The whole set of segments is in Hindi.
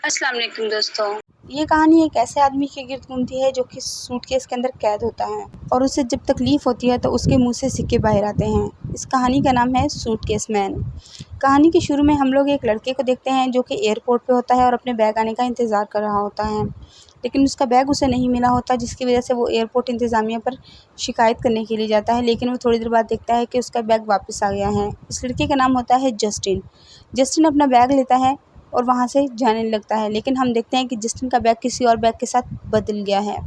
अस्सलाम वालेकुम दोस्तों। ये कहानी एक ऐसे आदमी के गिर्द घूमती है जो कि सूटकेस के अंदर कैद होता है और उसे जब तकलीफ़ होती है तो उसके मुंह से सिक्के बाहर आते हैं। इस कहानी का नाम है सूटकेस मैन। कहानी के शुरू में हम लोग एक लड़के को देखते हैं जो कि एयरपोर्ट पे होता है और अपने बैग आने का इंतज़ार कर रहा होता है, लेकिन उसका बैग उसे नहीं मिला होता, जिसकी वजह से वो एयरपोर्ट इंतज़ामिया पर शिकायत करने के लिए जाता है। लेकिन वो थोड़ी देर बाद देखता है कि उसका बैग वापस आ गया है। इस लड़के का नाम होता है जस्टिन। जस्टिन अपना बैग लेता है और वहाँ से जाने लगता है, लेकिन हम देखते हैं कि जस्टिन का बैग किसी और बैग के साथ बदल गया है।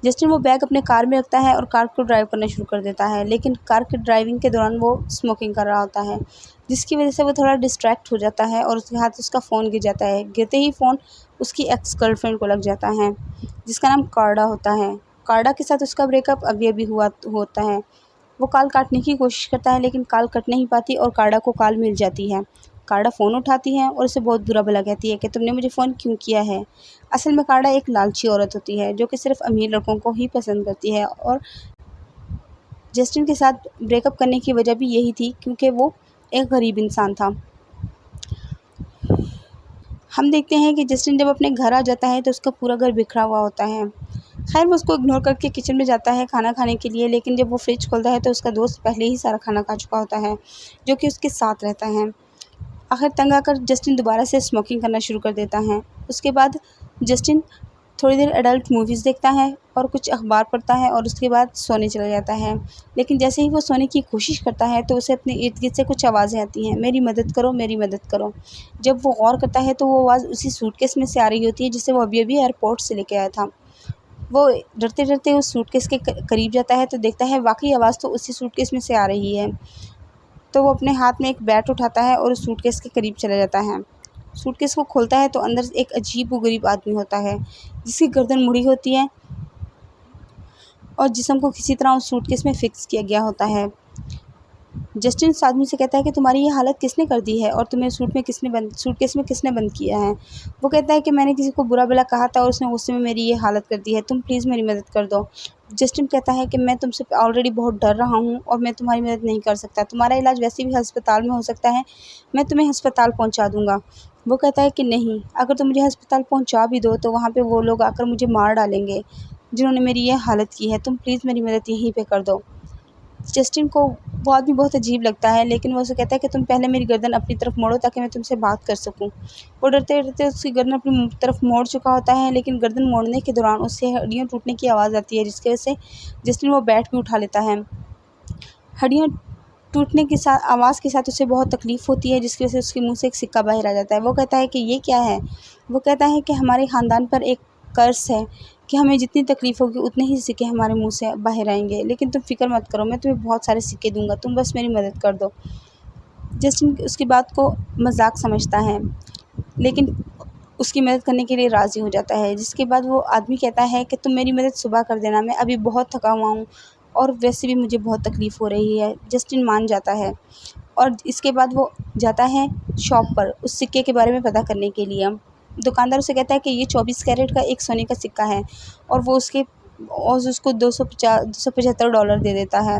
जस्टिन वो बैग अपने कार में रखता है और कार को ड्राइव करना शुरू कर देता है, लेकिन कार की ड्राइविंग के दौरान वो स्मोकिंग कर रहा होता है, जिसकी वजह से वो थोड़ा डिस्ट्रैक्ट हो जाता है और उसके हाथ से उसका फ़ोन गिर जाता है। गिरते ही फ़ोन उसकी एक्स गर्लफ्रेंड को लग जाता है, जिसका नाम कार्डा होता है। कार्डा के साथ उसका ब्रेकअप अभी-अभी हुआ होता है। वो कॉल काटने की कोशिश करता है, लेकिन कॉल कट नहीं पाती और कार्डा को कॉल मिल जाती है। कार्डा फ़ोन उठाती है और उसे बहुत बुरा-भला कहती है कि तुमने मुझे फ़ोन क्यों किया है। असल में कार्डा एक लालची औरत होती है जो कि सिर्फ़ अमीर लड़कों को ही पसंद करती है और जस्टिन के साथ ब्रेकअप करने की वजह भी यही थी क्योंकि वो एक गरीब इंसान था। हम देखते हैं कि जस्टिन जब अपने घर आ जाता है तो उसका पूरा घर बिखरा हुआ होता है। खैर वो उसको इग्नोर करके किचन में जाता है खाना खाने के लिए, लेकिन जब वो फ्रिज खोलता है तो उसका दोस्त पहले ही सारा खाना खा चुका होता है, जो कि उसके साथ रहता है। आखिर तंग आकर जस्टिन दोबारा से स्मोकिंग करना शुरू कर देता है। उसके बाद जस्टिन थोड़ी देर एडल्ट मूवीज़ देखता है और कुछ अखबार पढ़ता है और उसके बाद सोने चला जाता है। लेकिन जैसे ही वो सोने की कोशिश करता है तो उसे अपने इर्द-गिर्द से कुछ आवाज़ें आती हैं, मेरी मदद करो, मेरी मदद करो। जब वो गौर करता है तो वो आवाज़ उसी सूटकेस में से आ रही होती है जिसे वो अभी-अभी एयरपोर्ट से लेके आया था। वो डरते-डरते उस सूटकेस के करीब जाता है तो देखता है वाक़ई आवाज़ तो उसी सूटकेस में से आ रही है। तो वो अपने हाथ में एक बैट उठाता है और उस सूटकेस के करीब चला जाता है। सूटकेस को खोलता है तो अंदर एक अजीब-ओ-गरीब आदमी होता है, जिसकी गर्दन मुड़ी होती है और जिस्म को किसी तरह उस सूटकेस में फ़िक्स किया गया होता है। जस्टिन उस आदमी से कहता है कि तुम्हारी ये हालत किसने कर दी है और तुम्हें सूटकेस में किसने बंद किया है? वो कहता है कि मैंने किसी को बुरा-भला कहा था और उसने गुस्से में मेरी ये हालत कर दी है, तुम प्लीज़ मेरी मदद कर दो। जस्टिन कहता है कि मैं तुमसे ऑलरेडी बहुत डर रहा हूँ और मैं तुम्हारी मदद नहीं कर सकता, तुम्हारा इलाज वैसे भी अस्पताल में हो सकता है, मैं तुम्हें अस्पताल पहुँचा दूँगा। वो कहता है कि नहीं, अगर तुम मुझे अस्पताल पहुँचा भी दो तो वहाँ पे वो लोग आकर मुझे मार डालेंगे, जिन्होंने मेरी ये हालत की है, तुम प्लीज़ मेरी मदद यहीं पे कर दो। जस्टिन को वो आदमी बहुत अजीब लगता है, लेकिन वो उसे कहता है कि तुम पहले मेरी गर्दन अपनी तरफ मोड़ो ताकि मैं तुमसे बात कर सकूं। वो डरते-डरते उसकी गर्दन अपनी तरफ मोड़ चुका होता है, लेकिन गर्दन मोड़ने के दौरान उससे हड्डियाँ टूटने की आवाज़ आती है, जिसकी वजह से जस्टिन वो बैट भी उठा लेता है। हड्डियाँ टूटने के साथ आवाज़ के साथ उसे बहुत तकलीफ़ होती है, जिसकी वजह से उसके मुँह से एक सिक्का बाहर आ जाता है। वो कहता है कि ये क्या है? वो कहता है कि हमारे ख़ानदान पर एक कर्स है कि हमें जितनी तकलीफ़ होगी उतने ही सिक्के हमारे मुँह से बाहर आएँगे, लेकिन तुम फ़िक्र मत करो, मैं तुम्हें बहुत सारे सिक्के दूँगा, तुम बस मेरी मदद कर दो। जस्टिन उसकी बात को मज़ाक समझता है, लेकिन उसकी मदद करने के लिए राज़ी हो जाता है, जिसके बाद वो आदमी कहता है कि तुम मेरी मदद सुबह कर देना, मैं अभी बहुत थका हुआ हूँ और वैसे भी मुझे बहुत तकलीफ़ हो रही है। जस्टिन मान जाता है और इसके बाद वो जाता है शॉप पर उस सिक्के के बारे में पता करने के लिए। दुकानदार उसे कहता है कि ये 24 कैरेट का एक सोने का सिक्का है और वो उसको $275 दे देता है।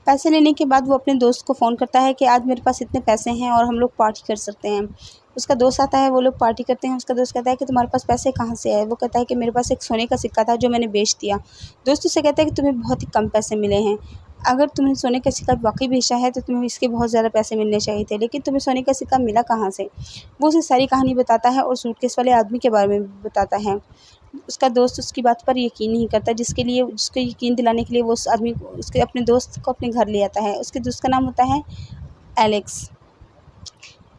पैसे लेने के बाद वो अपने दोस्त को फ़ोन करता है कि आज मेरे पास इतने पैसे हैं और हम लोग पार्टी कर सकते हैं। उसका दोस्त आता है, वो लोग पार्टी करते हैं। उसका दोस्त कहता है कि तुम्हारे पास पैसे कहाँ से आए? वो कहता है कि मेरे पास एक सोने का सिक्का था जो मैंने बेच दिया। दोस्त उससे कहता है कि तुम्हें बहुत ही कम पैसे मिले हैं। अगर तुमने सोने का सिक्का वाक़ई बेचा है तो तुम्हें इसके बहुत ज़्यादा पैसे मिलने चाहिए थे, लेकिन तुम्हें सोने का सिक्का मिला कहाँ से? वो उसे सारी कहानी बताता है और सूटकेस वाले आदमी के बारे में भी बताता है। उसका दोस्त उसकी बात पर यकीन नहीं करता, जिसको यकीन दिलाने के लिए वो उस आदमी को उसके अपने दोस्त को अपने घर ले आता है। उसके दोस्त का नाम होता है एलेक्स।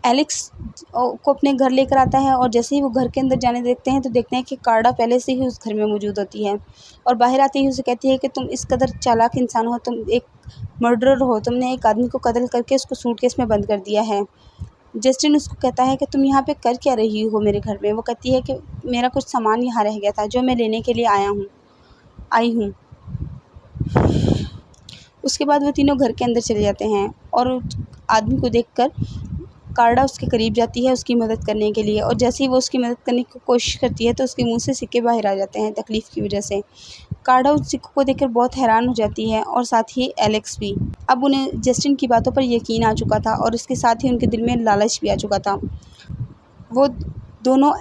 एलेक्स को अपने घर लेकर आता है और जैसे ही वो घर के अंदर जाने देखते हैं तो देखते हैं कि कार्डा पहले से ही उस घर में मौजूद होती है और बाहर आते ही उसे कहती है कि तुम इस कदर चालाक इंसान हो, तुम एक मर्डरर हो, तुमने एक आदमी को कत्ल करके उसको सूटकेस में बंद कर दिया है। जस्टिन उसको कहता है कि तुम यहाँ पे कर क्या रही हो मेरे घर में? वो कहती है कि मेरा कुछ सामान यहाँ रह गया था जो मैं लेने के लिए आई हूँ। उसके बाद वो तीनों घर के अंदर चले जाते हैं और आदमी को देखकर कार्डा उसके करीब जाती है उसकी मदद करने के लिए और जैसे ही वो उसकी मदद करने की कोशिश करती है तो उसके मुँह से सिक्के बाहर आ जाते हैं तकलीफ़ की वजह से। कार्डा उन सिक्कों को देखकर बहुत हैरान हो जाती है और साथ ही एलेक्स भी। अब उन्हें जस्टिन की बातों पर यकीन आ चुका था और इसके साथ ही उनके दिल में लालच भी आ चुका था। वो दोनों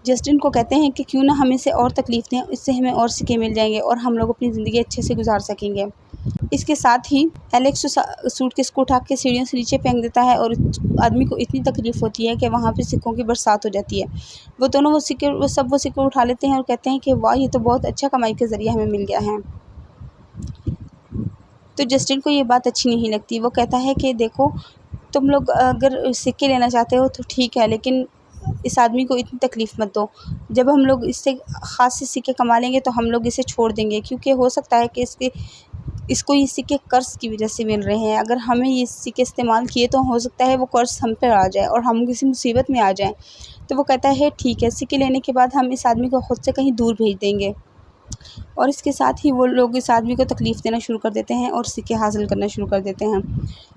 जस्टिन को कहते हैं कि क्यों ना हम इसे और तकलीफ़ दें, इससे हमें और सिक्के मिल जाएंगे और हम लोग अपनी ज़िंदगी अच्छे से गुजार सकेंगे। इसके साथ ही एलेक्स सूटकेस को उठा के सीढ़ियों से नीचे फेंक देता है और आदमी को इतनी तकलीफ़ होती है कि वहाँ पे सिक्कों की बरसात हो जाती है। वो दोनों वो सिक्के उठा लेते हैं और कहते हैं कि वाह, ये तो बहुत अच्छा कमाई का ज़रिया हमें मिल गया है। तो जस्टिन को ये बात अच्छी नहीं लगती। वो कहता है कि देखो, तुम लोग अगर सिक्के लेना चाहते हो तो ठीक है, लेकिन इस आदमी को इतनी तकलीफ़ मत दो। जब हम लोग इससे ख़ास से सिक्के कमा लेंगे तो हम लोग इसे छोड़ देंगे, क्योंकि हो सकता है कि इसको ये सिक्के कर्ज़ की वजह से मिल रहे हैं। अगर हमें ये सिक्के इस्तेमाल किए तो हो सकता है वो कर्ज़ हम पर आ जाए और हम किसी मुसीबत में आ जाएँ। तो वो कहता है ठीक है, सिक्के लेने के बाद हम इस आदमी को खुद से कहीं दूर भेज देंगे। और इसके साथ ही वो लोग इस आदमी को तकलीफ़ देना शुरू कर देते हैं और सिक्के हासिल करना शुरू कर देते हैं।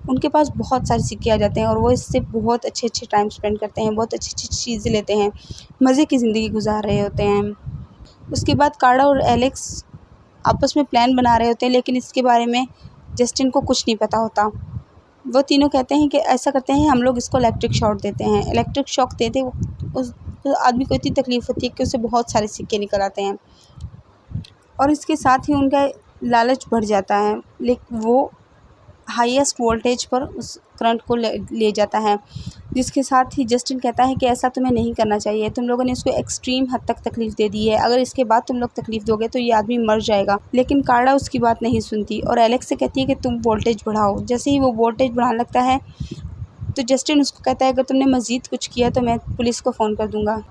उनके पास बहुत सारे सिक्के आ जाते हैं और वो इससे बहुत अच्छे टाइम स्पेंड करते हैं, बहुत अच्छी चीज़ें लेते हैं, मज़े की ज़िंदगी गुजार रहे होते हैं। उसके बाद कार्डा और एलेक्स आपस में प्लान बना रहे होते हैं, लेकिन इसके बारे में जस्टिन को कुछ नहीं पता होता। वो तीनों कहते हैं कि ऐसा करते हैं, हम लोग इसको इलेक्ट्रिक शॉक देते हैं। इलेक्ट्रिक शॉक देते उस आदमी को इतनी तकलीफ़ होती है कि उसे बहुत सारे सिक्के निकल आते हैं और इसके साथ ही उनका लालच बढ़ जाता है। वो हाईएस्ट वोल्टेज पर उस करंट को ले जाता है, जिसके साथ ही जस्टिन कहता है कि ऐसा तुम्हें नहीं करना चाहिए, तुम लोगों ने इसको एक्सट्रीम हद तक तकलीफ़ दे दी है, अगर इसके बाद तुम लोग तकलीफ़ दोगे तो ये आदमी मर जाएगा। लेकिन कार्डा उसकी बात नहीं सुनती और एलेक्स से कहती है कि तुम वोल्टेज बढ़ाओ। जैसे ही वो वोल्टेज बढ़ाने लगता है तो जस्टिन उसको कहता है, अगर तुमने मज़ीद कुछ किया तो मैं पुलिस को फ़ोन कर दूँगा।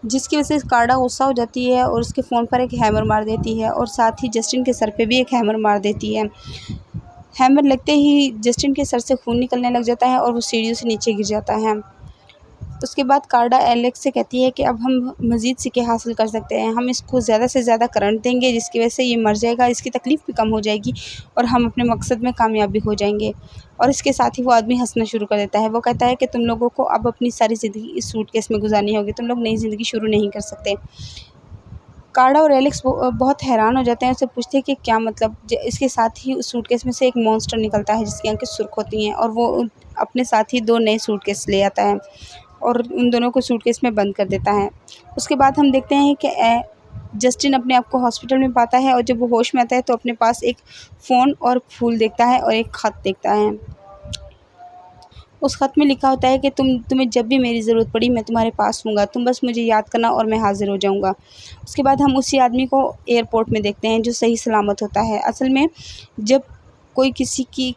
जिसकी वजह से कार्डा गुस्सा हो जाती है और उसके फ़ोन पर एक हैमर मार देती है और साथ ही जस्टिन के सर पे भी एक हैमर मार देती है। हैमर लगते ही जस्टिन के सर से खून निकलने लग जाता है और वो सीढ़ियों से नीचे गिर जाता है। उसके बाद कार्डा एलेक्स से कहती है कि अब हम मज़ीद सिक्के हासिल कर सकते हैं, हम इसको ज़्यादा से ज़्यादा करंट देंगे जिसकी वजह से ये मर जाएगा, इसकी तकलीफ़ भी कम हो जाएगी और हम अपने मकसद में कामयाब भी हो जाएंगे। और इसके साथ ही वो आदमी हंसना शुरू कर देता है। वो कहता है कि तुम लोगों को अब अपनी सारी ज़िंदगी इस सूटकेस में गुजारनी होगी, तुम लोग नई ज़िंदगी शुरू नहीं कर सकते। कार्डा और एलेक्स बहुत हैरान हो जाते हैं, उससे पूछते हैं कि क्या मतलब। इसके साथ ही उस सूटकेस में से एक मॉन्स्टर निकलता है जिसकी आँखें सुर्ख होती हैं और वो अपने साथ ही 2 नए सूटकेस ले आता है और उन दोनों को सूटकेस में बंद कर देता है। उसके बाद हम देखते हैं कि जस्टिन अपने आप को हॉस्पिटल में पाता है और जब वो होश में आता है तो अपने पास एक फ़ोन और फूल देखता है और एक ख़त देखता है। उस ख़त में लिखा होता है कि तुम्हें जब भी मेरी ज़रूरत पड़ी मैं तुम्हारे पास हूँगा, तुम बस मुझे याद करना और मैं हाज़िर हो जाऊँगा। उसके बाद हम उसी आदमी को एयरपोर्ट में देखते हैं जो सही सलामत होता है। असल में जब कोई किसी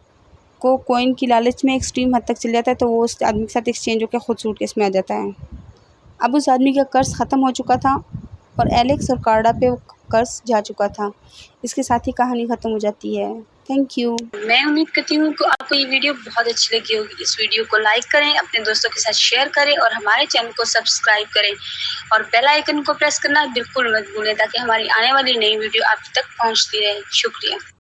को कॉइन की लालच में एक्सट्रीम हद तक चल जाता है तो वो उस आदमी के साथ एक्सचेंज होकर खुद सूटकेस में आ जाता है। अब उस आदमी का कर्ज़ ख़त्म हो चुका था और एलेक्स और कार्डा पे वो कर्ज़ जा चुका था। इसके साथ ही कहानी ख़त्म हो जाती है। Thank you. मैं उम्मीद करती हूँ कि आपको ये वीडियो बहुत अच्छी लगी होगी। इस वीडियो को लाइक करें, अपने दोस्तों के साथ शेयर करें और हमारे चैनल को सब्सक्राइब करें और बेल आइकन को प्रेस करना बिल्कुल मत भूलें ताकि हमारी आने वाली नई वीडियो आप तक पहुँचती रहे। शुक्रिया।